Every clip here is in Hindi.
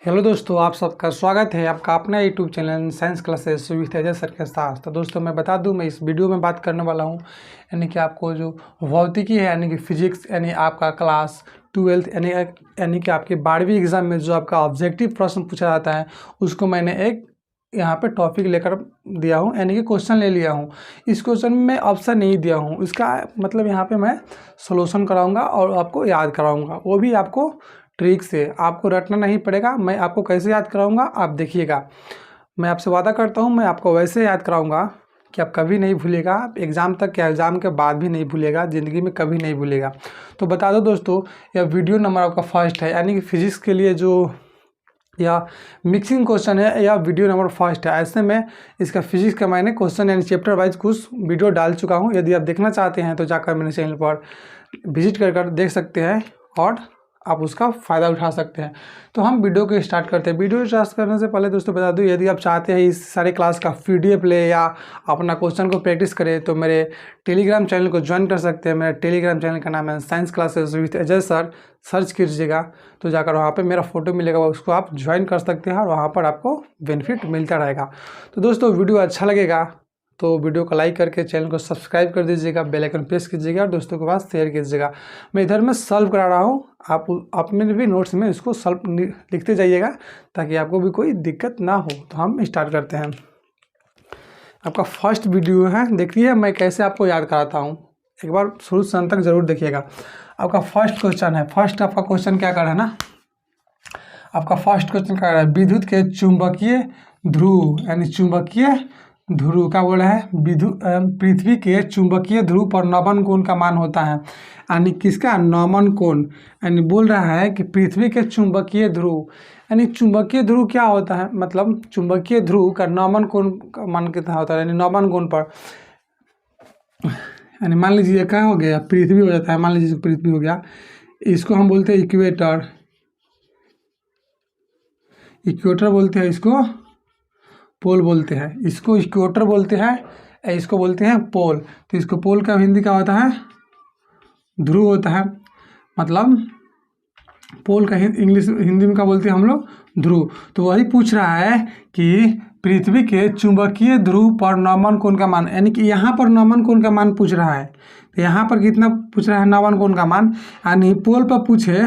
हेलो दोस्तों, आप सबका स्वागत है आपका अपना YouTube channel science classes with Ajay sir के साथ। तो दोस्तों मैं बता दूं, मैं इस वीडियो में बात करने वाला हूं यानी कि आपको जो भौतिकी है यानी कि फिजिक्स यानी आपका क्लास 12 यानी कि आपके 12वीं एग्ज़ाम में जो आपका ऑब्जेक्टिव प्रश्न पूछा जाता है उसको मैंने एक यहाँ पे टॉपिक लेकर दिया हूँ यानी कि क्वेश्चन ले लिया हूँ। इस क्वेश्चन में मैं ऑप्शन नहीं दिया हूँ, इसका मतलब यहाँ पे मैं सोल्यूशन कराऊँगा और आपको याद कराऊँगा, वो भी आपको ट्रिक से। आपको रटना नहीं पड़ेगा, मैं आपको कैसे याद कराऊंगा आप देखिएगा। मैं आपसे वादा करता हूं मैं आपको वैसे याद कराऊंगा कि आप कभी नहीं भूलिएगा, एग्ज़ाम तक क्या एग्ज़ाम के बाद भी नहीं भूलिएगा, ज़िंदगी में कभी नहीं भूलिएगा। तो बता दो दोस्तों, यह वीडियो नंबर आपका फर्स्ट है यानी कि फिजिक्स के लिए जो या मिक्सिंग क्वेश्चन है या वीडियो नंबर फर्स्ट है। ऐसे में इसका फिजिक्स का मैंने क्वेश्चन यानी चैप्टर वाइज कुछ वीडियो डाल चुका हूँ। यदि आप देखना चाहते हैं तो जाकर मेरे चैनल पर विजिट कर देख सकते हैं और आप उसका फ़ायदा उठा सकते हैं। तो हम वीडियो को स्टार्ट करते हैं। वीडियो स्टार्ट करने से पहले दोस्तों बता दूं, यदि आप चाहते हैं इस सारे क्लास का PDF ले या अपना क्वेश्चन को प्रैक्टिस करें तो मेरे टेलीग्राम चैनल को ज्वाइन कर सकते हैं। मेरा टेलीग्राम चैनल का नाम है science classes with Ajay sir. Search कीजिएगा तो जाकर वहाँ पर मेरा फोटो मिलेगा, उसको आप ज्वाइन कर सकते हैं और वहाँ पर आपको बेनिफिट मिलता रहेगा। तो दोस्तों वीडियो अच्छा लगेगा तो वीडियो को लाइक करके चैनल को सब्सक्राइब कर दीजिएगा, बेल आइकन प्रेस कीजिएगा और दोस्तों के पास शेयर कीजिएगा। मैं इधर में सॉल्व करा रहा हूँ, आप अपने भी नोट्स में इसको सॉल्व लिखते जाइएगा ताकि आपको भी कोई दिक्कत ना हो। तो हम स्टार्ट करते हैं। आपका फर्स्ट वीडियो है, देखिए मैं कैसे आपको याद कराता हूँ, एक बार शुरू से अंत तक जरूर देखिएगा। आपका फर्स्ट क्वेश्चन है, फर्स्ट आपका क्वेश्चन क्या कर रहा है ना, आपका फर्स्ट क्वेश्चन क्या कर रहा है, विद्युत के चुंबकीय ध्रुव यानी चुंबकीय ध्रुव का बोला है पृथ्वी के चुंबकीय ध्रुव पर नमन कोण का मान होता है। यानी किसका नमन कोण, यानी बोल रहा है कि पृथ्वी के चुंबकीय ध्रुव यानी चुंबकीय ध्रुव क्या होता है, मतलब चुंबकीय ध्रुव का नमन कोण का मान कितना होता है। यानी नमन कोण पर यानी मान लीजिए क्या हो गया, पृथ्वी हो जाता है, मान लीजिए पृथ्वी हो गया, इसको हम बोलते हैं इक्वेटर, इक्वेटर बोलते हैं, इसको पोल बोलते हैं, इसको इक्वेटर बोलते हैं, इसको बोलते हैं पोल। तो इसको पोल का हिंदी क्या होता है, ध्रुव होता है, मतलब पोल का इंग्लिश हिंदी में क्या बोलते हैं हम लोग, ध्रुव। तो वही पूछ रहा है कि पृथ्वी के चुंबकीय ध्रुव पर नमन कोण का मान, यानी कि यहाँ पर नमन कोण का मान पूछ रहा है। तो यहाँ पर कितना पूछ रहा है नमन कोण का मान, यानी पोल पर पूछे,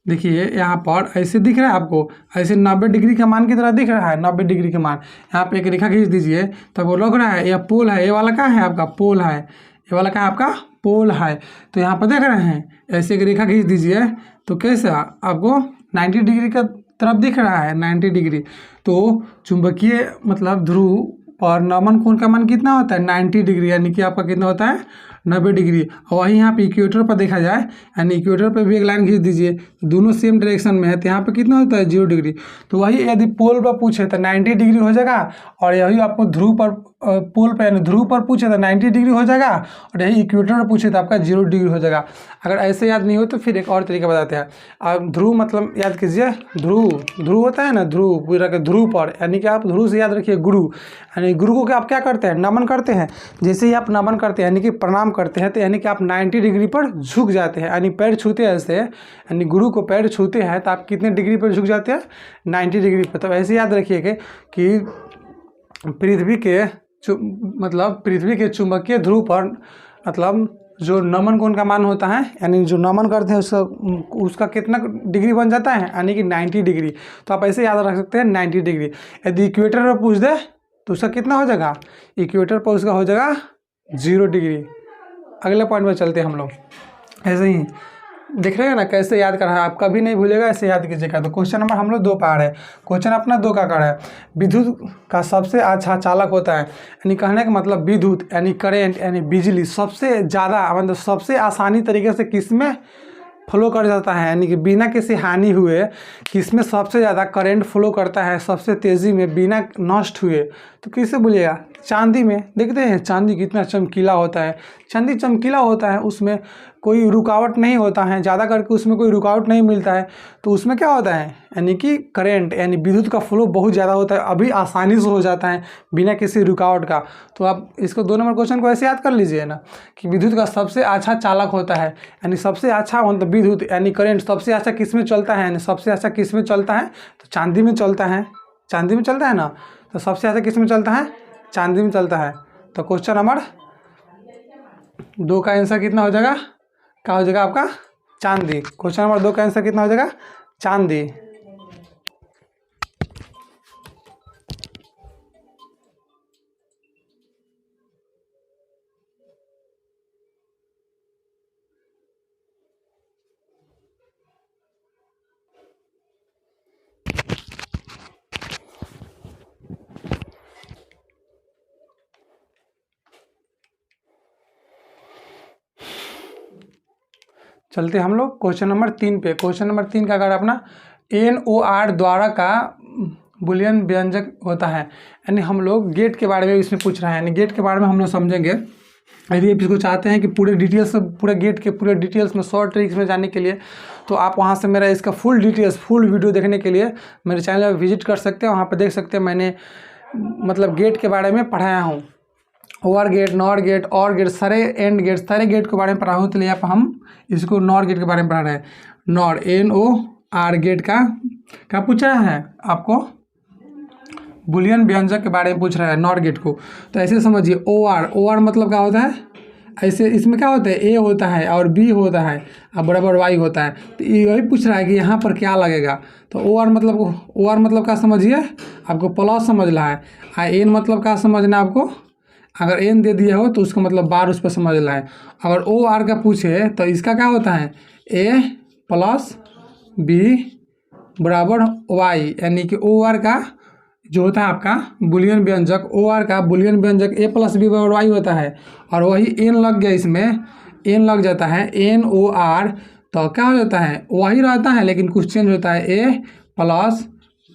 देखिए यहाँ पर ऐसे दिख रहा है आपको, ऐसे 90 डिग्री का मान की तरह दिख रहा है, 90 डिग्री का मान। यहाँ पे एक रेखा खींच दीजिए तो वो लग रहा है यह पोल है, ये वाला क्या है आपका पोल है, ये वाला क्या है आपका पोल है। तो यहाँ पर देख रहे हैं ऐसे एक रेखा खींच दीजिए तो कैसे आपको 90 डिग्री का तरफ दिख रहा है, 90 डिग्री। तो चुंबकीय मतलब ध्रुव और नमन कोण का मान कितना होता है, 90 डिग्री, यानी कि आपका कितना होता है 90 डिग्री। और वहीं यहाँ पे इक्वेटर पर देखा जाए, यानी इक्वेटर पर भी एक लाइन खींच दीजिए, दोनों सेम डायरेक्शन में है, तो यहाँ पे कितना होता है 0 डिग्री। तो वही यदि पोल पर पूछे तो 90 डिग्री हो जाएगा, और यही आपको ध्रुव पर पोल पर यानी ध्रुव पर पूछे तो 90 डिग्री हो जाएगा, और यही इक्वेटर पर पूछे तो आपका 0 डिग्री हो जाएगा। अगर ऐसे याद नहीं हो तो फिर एक और तरीका बताते हैं। आप ध्रुव मतलब याद कीजिए, ध्रुव ध्रुव होता है ना, ध्रुव पूरा के ध्रुव पर, यानी कि आप ध्रुव से याद रखिए गुरु, यानी गुरु को क्या आप क्या करते हैं, नमन करते हैं। जैसे ही आप नमन करते हैं यानी कि प्रणाम करते हैं, तो यानी कि आप 90 डिग्री पर झुक जाते हैं, यानी पैर छूते हैं ऐसे, यानी गुरु को पैर छूते हैं तो आप कितने डिग्री पर झुक जाते हैं, 90 डिग्री पर। तो ऐसे याद रखिए कि पृथ्वी के मतलब पृथ्वी के चुंबकीय ध्रुव पर मतलब जो नमन कोण का मान होता है, यानी जो नमन करते हैं उसका कितना डिग्री बन जाता है, यानी कि 90 डिग्री। तो आप ऐसे याद रख सकते हैं 90 डिग्री। यदि इक्वेटर पर पूछ दे तो उसका कितना हो जाएगा, इक्वेटर पर उसका हो जाएगा 0 डिग्री। अगले पॉइंट में चलते हैं हम लोग। ऐसे ही देख रहे हैं ना कैसे याद करना है, आप कभी नहीं भूलेगा, ऐसे याद कीजिएगा। तो क्वेश्चन नंबर हम लोग 2 पा रहे हैं, क्वेश्चन अपना 2 का कर है, विद्युत का सबसे अच्छा चालक होता है, यानी कहने का मतलब विद्युत यानी करेंट यानी बिजली सबसे ज़्यादा मतलब सबसे आसानी तरीके से किस में फ्लो कर जाता है, यानी कि बिना किसी हानि हुए किसमें सबसे ज़्यादा करंट फ्लो करता है सबसे तेज़ी में बिना नष्ट हुए। तो किससे बोलिएगा, चांदी में। देखते हैं चांदी कितना चमकीला होता है, चांदी चमकीला होता है, उसमें कोई रुकावट नहीं होता है, ज़्यादा करके उसमें कोई रुकावट नहीं मिलता है, तो उसमें क्या होता है यानी कि करंट यानी विद्युत का फ्लो बहुत ज़्यादा होता है, अभी आसानी से हो जाता है बिना किसी रुकावट का। तो आप इसको 2 नंबर क्वेश्चन को ऐसे याद कर लीजिए ना कि विद्युत का सबसे अच्छा चालक होता है, यानी सबसे अच्छा मतलब विद्युत यानी करंट सबसे अच्छा किस में चलता है, यानी सबसे अच्छा किस में चलता है, तो चांदी में चलता है, चांदी में चलता है ना, तो सबसे अच्छा किस में चलता है, चांदी में चलता है। तो क्वेश्चन नंबर 2 का आंसर कितना हो जाएगा, क्या हो जाएगा आपका, चांदी। क्वेश्चन नंबर 2 का आंसर कितना हो जाएगा, चांदी। चलते हम लोग क्वेश्चन नंबर 3 पे। क्वेश्चन नंबर 3 का अगर अपना NOR द्वारा का बुलियन व्यंजक होता है, यानी हम लोग गेट के बारे में इसमें पूछ रहे हैं, यानी गेट के बारे में हम लोग समझेंगे। यदि आप इसको चाहते हैं कि पूरे डिटेल्स पूरे गेट के पूरे डिटेल्स में शॉर्ट ट्रिक्स में जाने के लिए, तो आप वहां से मेरा इसका फुल डिटेल्स फुल वीडियो देखने के लिए मेरे चैनल पर विजिट कर सकते हैं। वहाँ पर देख सकते हैं मैंने मतलब गेट के बारे में पढ़ाया हूँ, ओवर गेट, नॉर गेट, और गेट, सारे एंड गेट, सारे गेट के बारे में पढ़ा हूँ। तो यहाँ पर हम इसको नॉर गेट के बारे में पढ़ा रहे हैं। नॉर NOR गेट का क्या पूछ रहा है आपको, बुलियन व्यंजक के बारे में पूछ रहा है नॉर गेट को। तो ऐसे समझिए OR मतलब क्या होता है, ऐसे इसमें क्या होता है, A होता है और B होता है और बराबर Y होता है। तो यही पूछ रहा है कि यहाँ पर क्या लगेगा। तो OR मतलब क्या समझिए, आपको प्लस समझना है। N मतलब क्या समझना है आपको, अगर N दे दिया हो तो उसका मतलब बार उस पर समझना है। अगर OR का पूछे तो इसका क्या होता है, A प्लस B बराबर Y, यानी कि OR का जो होता है आपका बुलियन व्यंजक, OR का बुलियन व्यंजक A प्लस B बराबर Y होता है। और वही N लग गया, इसमें N लग जाता है NOR, तो क्या हो जाता है, वही रहता है लेकिन कुछ चेंज होता है, A प्लस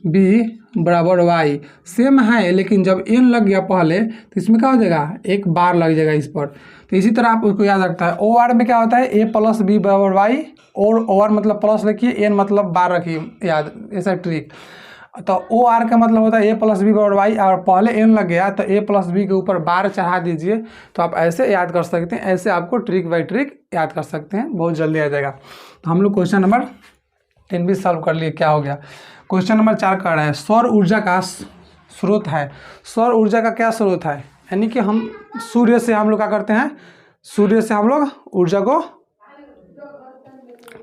B बराबर Y सेम है, लेकिन जब N लग गया पहले तो इसमें क्या हो जाएगा, एक बार लग जाएगा इस पर। तो इसी तरह आप उसको याद रखता है। OR में क्या होता है, A प्लस B बराबर Y, और OR मतलब प्लस रखिए, N मतलब बार रखिए, याद ऐसा ट्रिक। तो OR का मतलब होता है A प्लस बी बराबर Y, और पहले N लग गया तो A प्लस बी के ऊपर बार चढ़ा दीजिए। तो आप ऐसे याद कर सकते हैं, ऐसे आपको ट्रिक बाई ट्रिक याद कर सकते हैं, बहुत जल्दी आ जाएगा। तो हम लोग क्वेश्चन नंबर 3 भी सॉल्व कर लिए। क्या हो गया, क्वेश्चन नंबर 4 कर रहा है, सौर ऊर्जा का स्रोत है। सौर ऊर्जा का क्या स्रोत है, यानी कि हम सूर्य से हम लोग क्या करते हैं, सूर्य से हम लोग ऊर्जा को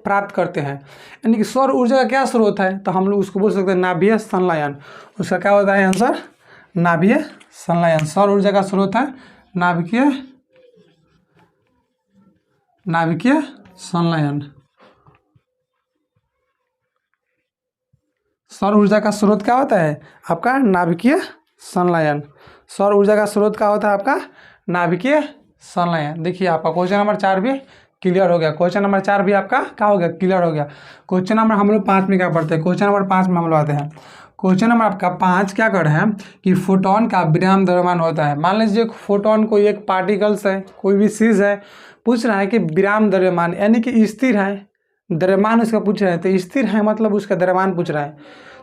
प्राप्त करते हैं। यानी कि सौर ऊर्जा का क्या स्रोत है, तो हम लोग उसको बोल सकते हैं नाभिकीय संलयन। उसका क्या होता है आंसर, नाभिकीय संलयन। सौर ऊर्जा का स्रोत है नाभिकीय संलयन। सौर ऊर्जा का स्रोत क्या होता है आपका, नाभिकीय संलयन। सौर ऊर्जा का स्रोत क्या होता है आपका, नाभिकीय संलयन। देखिए आपका क्वेश्चन नंबर 4 भी क्लियर हो गया। क्वेश्चन नंबर 4 भी आपका क्या हो गया, क्लियर हो गया। क्वेश्चन नंबर हम लोग 5 में क्या पढ़ते हैं, क्वेश्चन नंबर 5 में हम लोग आते हैं। क्वेश्चन नंबर आपका 5 क्या कर रहे हैं कि फोटोन का विराम द्रव्यमान होता है। मान लीजिए फोटोन कोई एक पार्टिकल्स है, कोई भी चीज़ है, पूछ रहा है कि विराम द्रव्यमान यानी कि स्थिर है, द्रव्यमान उसका पूछ रहे हैं, तो स्थिर है मतलब उसका द्रव्यमान पूछ रहा है।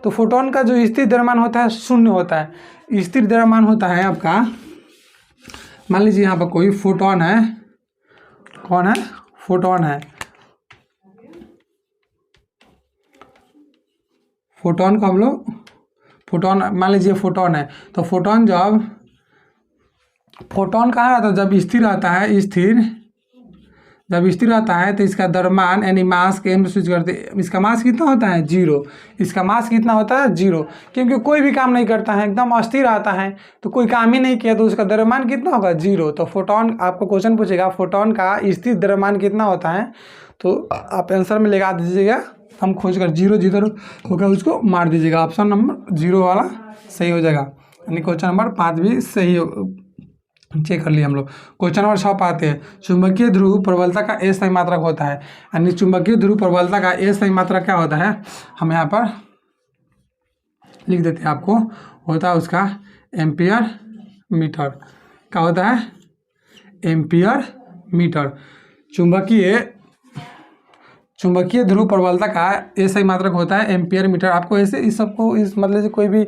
तो फोटोन का जो स्थिर द्रव्यमान होता है 0 होता है। स्थिर द्रव्यमान होता है आपका, मान लीजिए यहाँ पर कोई फोटोन है, कौन है, फोटोन है। फोटोन को हम लोग फोटोन मान लीजिए फोटोन है, तो फोटोन जब फोटोन कहाँ रहता है, जब स्थिर रहता है, जब स्थिर रहता है तो इसका द्रव्यमान यानी मास के एम स्विच करते, इसका मास कितना होता है 0, इसका मास कितना होता है 0, क्योंकि कोई भी काम नहीं करता है, एकदम अस्थिर रहता है, तो कोई काम ही नहीं किया तो उसका द्रव्यमान कितना होगा 0। तो फोटोन आपको क्वेश्चन पूछेगा फोटोन का स्थिर द्रव्यमान कितना होता है, तो आप आंसर में लगा दीजिएगा, हम खोज कर 0 जिधर होगा उसको मार दीजिएगा, ऑप्शन नंबर 0 वाला सही हो जाएगा। यानी क्वेश्चन नंबर 5 भी सही चेक कर लिए हम लोग। क्वेश्चन नंबर 6 पाते हैं, चुंबकीय ध्रुव प्रबलता का ए सही मात्रक होता है। यानी चुंबकीय ध्रुव प्रबलता का ए सही मात्रक क्या होता है, हम यहाँ पर लिख देते हैं आपको, होता है उसका एम्पियर मीटर। क्या होता है, एम्पियर मीटर। चुंबकीय ध्रुव प्रबलता का एसआई मात्रक होता है एम्पियर मीटर। आपको ऐसे इस सबको इस मतलब से कोई भी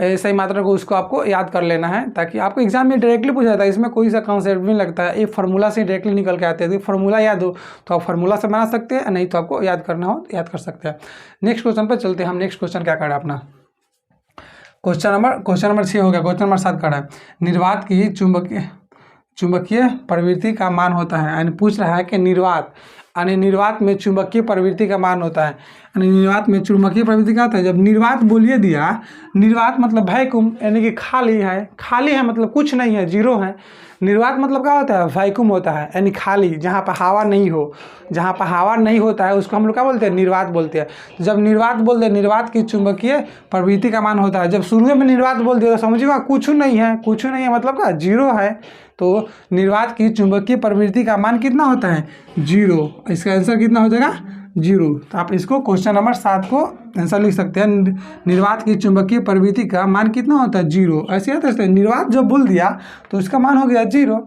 एसआई मात्रक हो उसको आपको याद कर लेना है, ताकि आपको एग्जाम में डायरेक्टली पूछा जाता है। इसमें कोई सा कॉन्सेप्ट भी नहीं लगता है, एक फार्मूला से डायरेक्टली निकल के आते हैं। फार्मूला याद हो तो आप फार्मूला से बना सकते हैं, नहीं तो आपको याद करना हो याद कर सकते हैं। नेक्स्ट क्वेश्चन पर चलते हैं हम। नेक्स्ट क्वेश्चन क्या कर रहा है अपना, क्वेश्चन नंबर 6 हो गया। क्वेश्चन नंबर 7 कर रहा है, निर्वात की चुंबकीय प्रवृत्ति का मान होता है। यानी पूछ रहा है कि निर्वात में चुंबकीय प्रवृत्ति का मान होता है। यानी निर्वात में चुंबकीय प्रवृत्ति क्या होता है, जब निर्वात बोलिए दिया, निर्वात मतलब वैक्यूम, यानी कि खाली है मतलब कुछ नहीं है, जीरो है। निर्वात मतलब क्या होता है, वैक्यूम होता है, यानी खाली, जहाँ पर हवा नहीं हो, जहाँ पर हवा नहीं होता है उसको हम लोग क्या बोलते हैं, निर्वात बोलते हैं। जब निर्वात बोलते हैं, निर्वात की चुंबकीय प्रवृत्ति का मान होता है। जब शुरू में निर्वात बोल दिया तो समझिएगा कुछ नहीं है मतलब क्या, जीरो है। तो निर्वात की चुंबकीय प्रवृत्ति का मान कितना होता है, जीरो। इसका आंसर कितना हो जाएगा, जीरो। तो आप इसको क्वेश्चन नंबर 7 को आंसर लिख सकते हैं। निर्वात की चुंबकीय प्रवृत्ति का मान कितना होता है, जीरो। ऐसे याद रखते हैं, निर्वात जब बोल दिया तो इसका मान हो गया जीरो।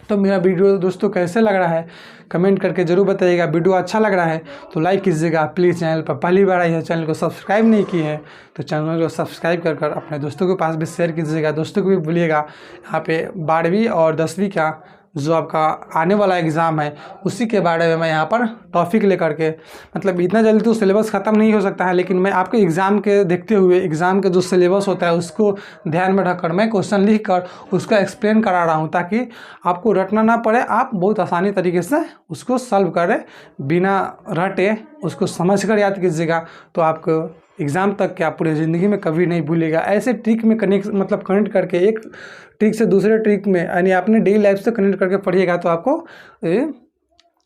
तो मेरा वीडियो दोस्तों कैसे लग रहा है कमेंट करके जरूर बताइएगा। वीडियो अच्छा लग रहा है तो लाइक कीजिएगा प्लीज़। चैनल पर पहली बार आई है, चैनल को सब्सक्राइब नहीं किए हैं तो चैनल को सब्सक्राइब कर अपने दोस्तों के पास भी शेयर कीजिएगा। दोस्तों को भी बोलिएगा यहाँ पे 12वीं और 10वीं का जो आपका आने वाला एग्ज़ाम है उसी के बारे में मैं यहाँ पर टॉपिक लेकर के, मतलब इतना जल्दी तो सिलेबस ख़त्म नहीं हो सकता है, लेकिन मैं आपके एग्ज़ाम के देखते हुए एग्ज़ाम के जो सिलेबस होता है उसको ध्यान में रखकर मैं क्वेश्चन लिख कर उसका एक्सप्लेन करा रहा हूँ, ताकि आपको रटना ना पड़े, आप बहुत आसानी तरीके से उसको सॉल्व करें, बिना रटे उसको समझ कर याद कीजिएगा। तो आपको एग्ज़ाम तक क्या पूरी ज़िंदगी में कभी नहीं भूलेगा। ऐसे ट्रिक में कनेक्ट करके एक ट्रिक से दूसरे ट्रिक में, यानी अपने डेली लाइफ से कनेक्ट करके पढ़िएगा तो आपको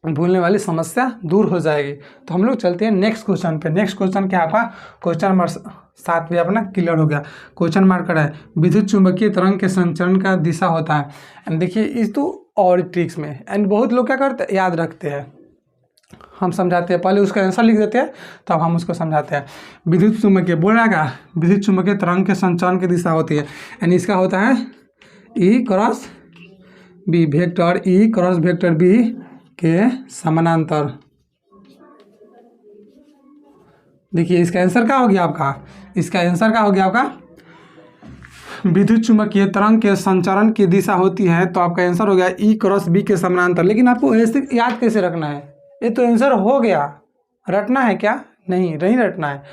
भूलने वाली समस्या दूर हो जाएगी। तो हम लोग चलते हैं नेक्स्ट क्वेश्चन पे। नेक्स्ट क्वेश्चन क्या आपका, क्वेश्चन नंबर 7 भी अपना क्लियर हो गया। क्वेश्चन मार्क करा है, विद्युत चुंबकीय तरंग के संचरण का दिशा होता है। एंड देखिए इस तो और ट्रिक्स में, एंड बहुत लोग क्या करते हैं, याद रखते हैं, हम समझाते हैं, पहले उसका आंसर लिख देते हैं तब हम उसको समझाते हैं। विद्युत चुंबकीय बोल रहा है, विद्युत चुंबकीय तरंग के संचरण की दिशा होती है, यानी इसका होता है E cross B, vector E cross vector B के समानांतर। देखिए इसका आंसर क्या हो गया आपका, इसका आंसर क्या हो गया आपका, विद्युत चुंबकीय तरंग के संचरण की दिशा होती है, तो आपका आंसर हो गया E क्रॉस B के समानांतर। लेकिन आपको ऐसे याद कैसे रखना है, ये तो आंसर हो गया, रटना है क्या, नहीं रटना है।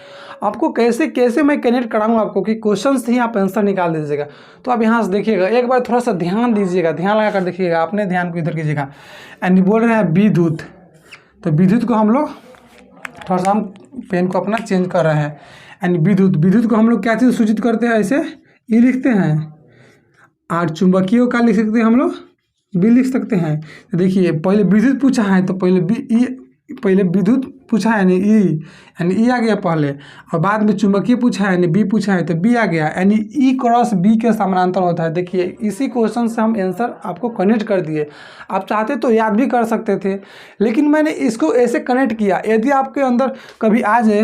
आपको कैसे मैं कनेक्ट कराऊंगा आपको कि क्वेश्चन से ही आप आंसर निकाल दीजिएगा। तो आप यहाँ से देखिएगा, एक बार थोड़ा सा ध्यान दीजिएगा, ध्यान लगा कर देखिएगा, अपने ध्यान को इधर कीजिएगा। एंड बोल रहे हैं विद्युत, तो विद्युत को हम लोग थोड़ा सा हम पेन को अपना चेंज कर रहे हैं। एंड विद्युत को हम लोग क्या चीज़ सूचित करते हैं, ऐसे ई लिखते हैं, और चुंबकीय को क्या लिख सकते हैं हम लोग, बी लिख सकते हैं। तो देखिए पहले विद्युत पूछा है तो पहले विद्युत पूछा है यानी ई आ गया पहले, और बाद में चुंबकीय पूछा है यानी बी पूछा है तो बी आ गया, यानी ई क्रॉस बी के समानांतर होता है। देखिए इसी क्वेश्चन से हम आंसर आपको कनेक्ट कर दिए। आप चाहते तो याद भी कर सकते थे, लेकिन मैंने इसको ऐसे कनेक्ट किया। यदि आपके अंदर कभी आ जाए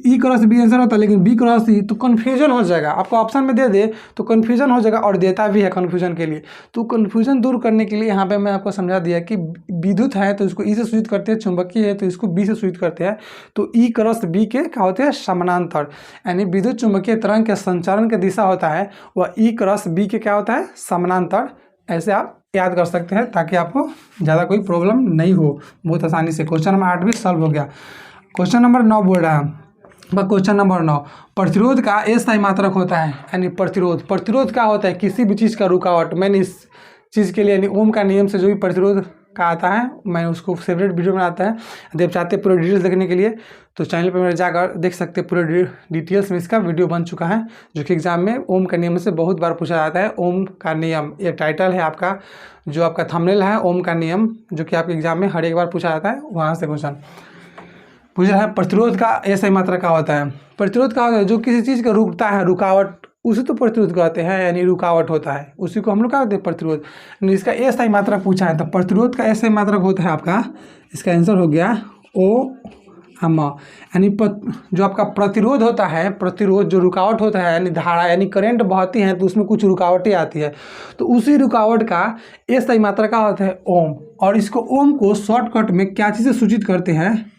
ई क्रॉस बी आंसर होता है लेकिन बी क्रॉस ई, तो कन्फ्यूजन हो जाएगा। आपको ऑप्शन में दे दे तो कन्फ्यूजन हो जाएगा, और देता भी है कन्फ्यूजन के लिए। तो कन्फ्यूजन दूर करने के लिए यहाँ पर मैं आपको समझा दिया कि विद्युत है तो इसको ई से सूचित करते हैं, चुंबकीय है तो इसको बी से सूचित करते हैं। तो ई क्रॉस बी के क्या होते हैं, समानांतर। यानी विद्युत चुंबकीय तरंग के संचरण की दिशा होता है वह ई क्रॉस बी के क्या होता है, समानांतर। ऐसे आप याद कर सकते हैं ताकि आपको ज़्यादा कोई प्रॉब्लम नहीं हो, बहुत आसानी से। क्वेश्चन नंबर 8 भी सॉल्व हो गया। क्वेश्चन नंबर 9 बोल रहा है, क्वेश्चन नंबर 9, प्रतिरोध का अस्थायी मात्रक होता है। यानी प्रतिरोध क्या होता है, किसी भी चीज़ का रुकावट। मैंने इस चीज़ के लिए यानी ओम का नियम से जो भी प्रतिरोध का आता है मैं उसको सेपरेट वीडियो बनाता है। यदि आप चाहते हैं पूरे डिटेल्स देखने के लिए तो चैनल पर मेरे जाकर देख सकते हैं, पूरे डिटेल्स में इसका वीडियो बन चुका है, जो कि एग्जाम में ओम का नियम से बहुत बार पूछा जाता है। ओम का नियम ये टाइटल है आपका, जो आपका थंबनेल है, ओम का नियम, जो कि आपके एग्जाम में हर एक बार पूछा जाता है। वहाँ से क्वेश्चन पूछ रहा है, प्रतिरोध का अस्थायी मात्रा क्या होता है। प्रतिरोध क्या होता है, जो किसी चीज़ का रुकता है, रुकावट, उसी तो प्रतिरोध कहते हैं, यानी रुकावट होता है, उसी को हम लोग क्या कहते हैं, प्रतिरोध। इसका अस्थायी मात्रक पूछा है तो प्रतिरोध का अस्थायी मात्रक होता है आपका, इसका आंसर हो गया ओ हम। यानी जो आपका प्रतिरोध होता है, प्रतिरोध जो रुकावट होता है, यानी धारा यानी करंट बहती है तो उसमें कुछ रुकावटें आती है, तो उसी रुकावट का अस्थायी मात्रक क्या होता है, ओम। और इसको ओम को शॉर्टकट में क्या चीज़ से सूचित करते हैं,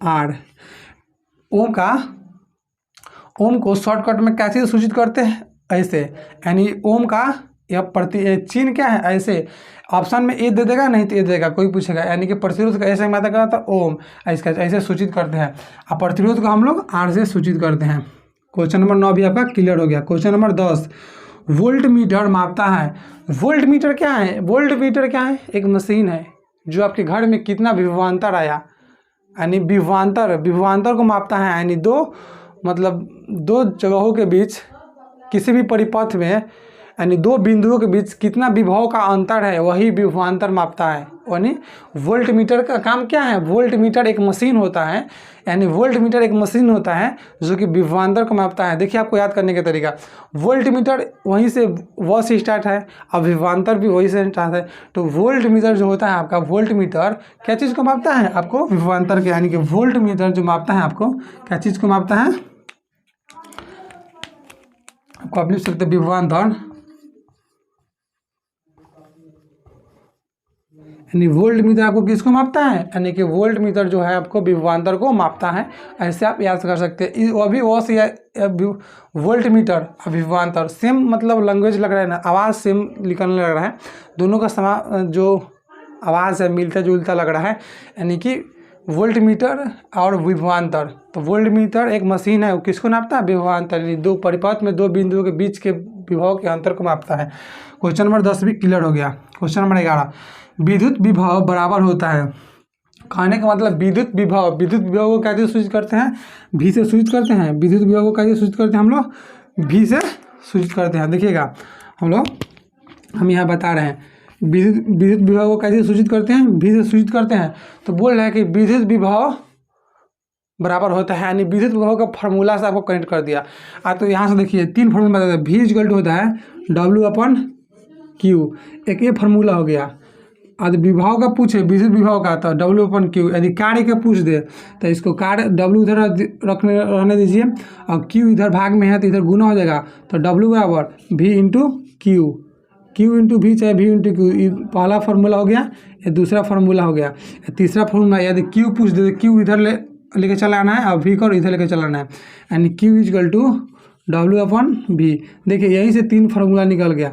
आर। ओम को शॉर्टकट में क्या चीज़ से सूचित करते हैं, ऐसे, यानी ओम का यह चिन्ह क्या है, ऐसे। ऑप्शन में ए दे देगा, नहीं तो ए देगा, कोई पूछेगा, यानी कि प्रतिरोध का ऐसे मात्रा का था ओम, इसका ऐसे सूचित करते हैं। अब प्रतिरोध को हम लोग आर से सूचित करते हैं। क्वेश्चन नंबर 9 भी आपका क्लियर हो गया। क्वेश्चन नंबर 10, वोल्ट मीटर मापता है। वोल्ट मीटर क्या है? वोल्ट मीटर क्या है? एक मशीन है जो आपके घर में कितना विभवांतर आया, यानी विभवांतर को मापता है, यानी दो जगहों के बीच किसी भी परिपथ में, यानी दो बिंदुओं के बीच कितना विभव का अंतर है, वही विभवांतर मापता है। यानी वोल्ट मीटर का काम क्या है? वोल्ट मीटर एक मशीन होता है, यानी वोल्ट मीटर एक मशीन होता है जो कि विभवांतर को मापता है। देखिए आपको याद करने का तरीका, वोल्ट मीटर वहीं से व से स्टार्ट है, अब विभवांतर भी वहीं से स्टार्ट है। तो वोल्ट मीटर जो होता है आपका, वोल्ट मीटर क्या चीज़ को मापता है? आपको विभवांतर के, यानी कि वोल्ट मीटर जो मापता है आपको क्या चीज़ को मापता है? आपको आप लिख सकते हैं विभवांतर, यानी वोल्ट मीटर आपको किसको मापता है? यानी कि वोल्ट मीटर जो है आपको विभवांतर को मापता है। ऐसे आप याद कर सकते हैं। अभी वोल्ट मीटर और विभवांतर सेम मतलब लैंग्वेज लग रहा है ना, आवाज़ सेम निकलने लग रहा है, दोनों का जो आवाज़ है मिलता जुलता लग रहा है, यानी कि वोल्ट मीटर और विभवांतर। तो वोल्ट मीटर एक मशीन है, वो किसको नापता है? विभवांतर, यानी दो परिपथ में दो बिंदुओं के बीच के विभव के अंतर को मापता है। क्वेश्चन नंबर 10 भी क्लियर हो गया। क्वेश्चन नंबर 11, विद्युत विभव बराबर होता है। कहने का मतलब विद्युत विभव को क्या चीज़ सूचित करते हैं? भी से सूचित करते हैं। विद्युत विभव को क्या चीज़ सूचित करते हैं? हम लोग भी से सूचित करते हैं। देखिएगा हम यहाँ बता रहे हैं विद्युत विभव को क्या चीज़ सूचित करते हैं? भी से सूचित करते हैं। तो बोल रहे हैं कि विद्युत विभव बराबर होता है, यानी विद्युत विभव का फार्मूला से आपको कनेक्ट कर दिया। तो यहाँ से देखिए 3 फार्मूला बताते हैं। भी इक्वल टू होता है W/Q, एक ये फार्मूला हो गया। यदि विभव का पूछे, विद्युत विभव का, तो W/Q। यदि कार्य का पूछ दे तो इसको कार्य W इधर रहने दीजिए और Q इधर भाग में है तो इधर गुना हो जाएगा, तो W बराबर V/Q, Q/V चाहे V/Q। पहला फार्मूला हो गया, ये दूसरा फार्मूला हो गया। तीसरा फार्मूला, यदि Q पूछ दे तो Q इधर लेके चला आना है और V को इधर लेके चलाना है, यानी Q इक्वल टू W/V। देखिए यहीं से 3 फार्मूला निकल गया।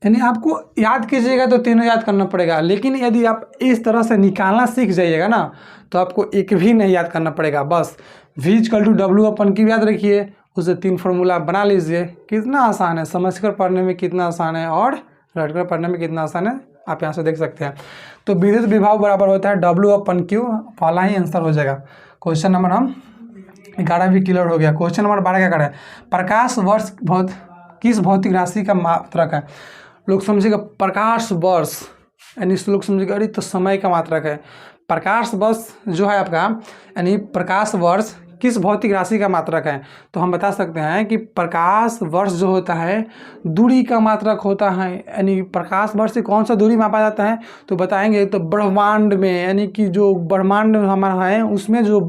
यानी आपको याद कीजिएगा तो तीनों याद करना पड़ेगा, लेकिन यदि आप इस तरह से निकालना सीख जाइएगा ना तो आपको एक भी नहीं याद करना पड़ेगा। बस V इक्वल टू W/Q याद रखिए, उसे 3 फार्मूला बना लीजिए। कितना आसान है, समझकर पढ़ने में कितना आसान है और रटकर पढ़ने में कितना आसान है, आप यहाँ से देख सकते हैं। तो विद्युत विभव बराबर होता है W/Q, पहला ही आंसर हो जाएगा। क्वेश्चन नंबर 11 भी क्लियर हो गया। क्वेश्चन नंबर 12 क्या करें? प्रकाश वर्ष किस भौतिक राशि का मात्रक है? लोग समझेगा प्रकाश वर्ष, यानी लोग समझेगा अरे तो समय का मात्रक है। प्रकाश वर्ष जो है आपका, यानी प्रकाश वर्ष किस भौतिक राशि का मात्रक है? तो हम बता सकते हैं कि प्रकाश वर्ष जो होता है दूरी का मात्रक होता है। यानी प्रकाश वर्ष से कौन सा दूरी मापा जाता है? तो बताएंगे तो ब्रह्मांड में, यानी कि जो ब्रह्मांड हमारा है उसमें जो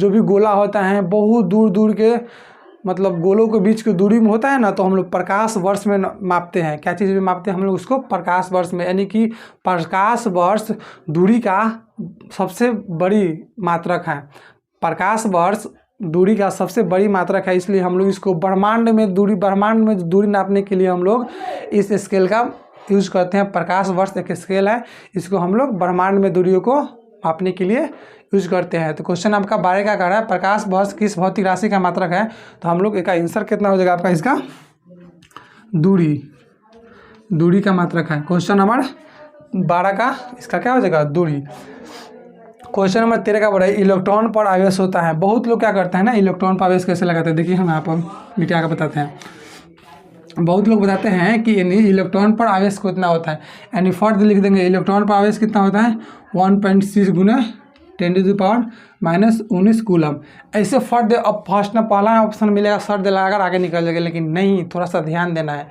भी गोला होता है बहुत दूर दूर के, मतलब गोलों के बीच की दूरी में होता है ना, तो हम लोग प्रकाश वर्ष में मापते हैं। क्या चीज़ में मापते हैं हम लोग उसको? प्रकाश वर्ष में, यानी कि प्रकाश वर्ष दूरी का सबसे बड़ी मात्रक है। प्रकाश वर्ष दूरी का सबसे बड़ी मात्रक है, इसलिए हम लोग इसको ब्रह्मांड में दूरी नापने के लिए हम लोग इस स्केल का यूज़ करते हैं। प्रकाश वर्ष एक स्केल है, इसको हम लोग ब्रह्मांड में दूरियों को मापने के लिए यूज करते हैं। तो क्वेश्चन आपका 12 का कह रहा है प्रकाश वर्ष किस भौतिक राशि का मात्रक है? तो हम लोग एक आंसर कितना हो जाएगा आपका इसका? दूरी का मात्रक है। क्वेश्चन नंबर 12 का इसका क्या हो जाएगा? दूरी। क्वेश्चन नंबर 13 का बोला है इलेक्ट्रॉन पर आवेश होता है। बहुत लोग क्या करते हैं ना, इलेक्ट्रॉन पर आवेश कैसे लगाते हैं, देखिए हम यहाँ पर मिटा कर बताते हैं। बहुत लोग बताते हैं कि यानी इलेक्ट्रॉन पर आवेश कितना होता है, यानी फर्द लिख देंगे इलेक्ट्रॉन पर आवेश कितना होता है 1.6 × 10⁻⁻19 कूलम। ऐसे फर्द अब फर्स्ट में पहला ऑप्शन मिलेगा शर्त लगाकर आगे निकल जाएगा, लेकिन नहीं, थोड़ा सा ध्यान देना है।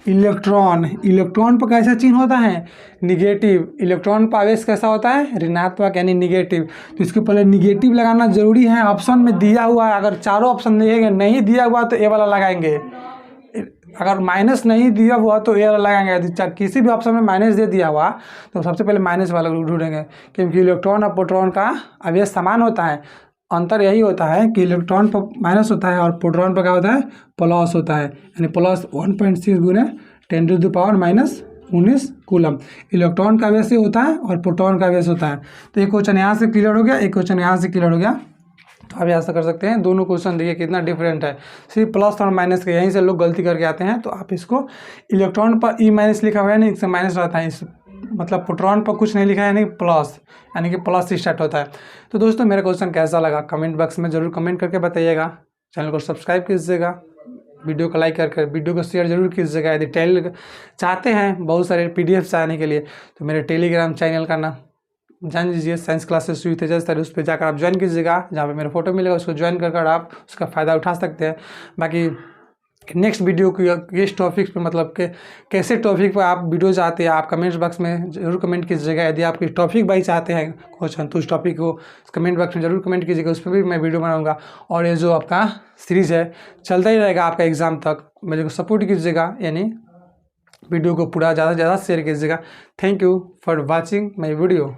इलेक्ट्रॉन पर कैसा चिन्ह होता है? निगेटिव। इलेक्ट्रॉन पर आवेश कैसा होता है? ऋणात्मक यानी निगेटिव। तो इसके पहले निगेटिव लगाना जरूरी है। ऑप्शन में दिया हुआ है, अगर चारों ऑप्शन दिएंगे नहीं दिया हुआ तो ए वाला लगाएंगे। अगर माइनस नहीं दिया हुआ तो ये लगाएंगे, यदि किसी भी ऑप्शन में माइनस दे दिया हुआ तो सबसे पहले माइनस वाला ढूंढेंगे, क्योंकि इलेक्ट्रॉन और प्रोटॉन का अवयव समान होता है। अंतर यही होता है कि इलेक्ट्रॉन पर माइनस होता है और प्रोटॉन पर क्या होता है, प्लस होता है, यानी प्लस 1.6 गुने 10⁻⁻19 कूलम इलेक्ट्रॉन का वैसे होता है और प्रोटॉन का वैसे होता है। तो एक क्वेश्चन यहाँ से क्लियर हो गया, एक क्वेश्चन यहाँ से क्लियर हो गया। तो आप ऐसा कर सकते हैं, दोनों क्वेश्चन देखिए कितना डिफरेंट है, सिर्फ प्लस और माइनस के यहीं से लोग गलती करके आते हैं। तो आप इसको इलेक्ट्रॉन पर ई माइनस लिखा हुआ है नहीं, इससे माइनस रहता है, इस मतलब प्रोटॉन पर कुछ नहीं लिखा है यानी प्लस, यानी कि प्लस से स्टार्ट होता है। तो दोस्तों मेरा क्वेश्चन कैसा लगा कमेंट बॉक्स में जरूर कमेंट करके बताइएगा। चैनल को सब्सक्राइब कीजिएगा, वीडियो को लाइक करके वीडियो को शेयर जरूर कीजिएगा। यदि चाहते हैं बहुत सारे PDF आने के लिए तो मेरे टेलीग्राम चैनल का नाम जान लीजिए, science classes with Tejas sir, उस पर जाकर आप ज्वाइन कीजिएगा, जहाँ पे मेरा फोटो मिलेगा उसको ज्वाइन कर आप उसका फ़ायदा उठा सकते हैं। बाकी नेक्स्ट वीडियो की किस टॉपिक पे, मतलब के कैसे टॉपिक पर आप वीडियो चाहते हैं, आप कमेंट बॉक्स में जरूर कमेंट कीजिएगा। यदि आप किस टॉपिक भाई चाहते हैं क्वेश्चन तो उस टॉपिक को कमेंट बॉक्स में जरूर कमेंट कीजिएगा, उस पर भी मैं वीडियो बनाऊंगा। और ये जो आपका सीरीज़ है चलता ही रहेगा आपका एग्ज़ाम तक, मेरे को सपोर्ट कीजिएगा, यानी वीडियो को पूरा ज़्यादा से ज़्यादा शेयर कीजिएगा। Thank you for watching my video.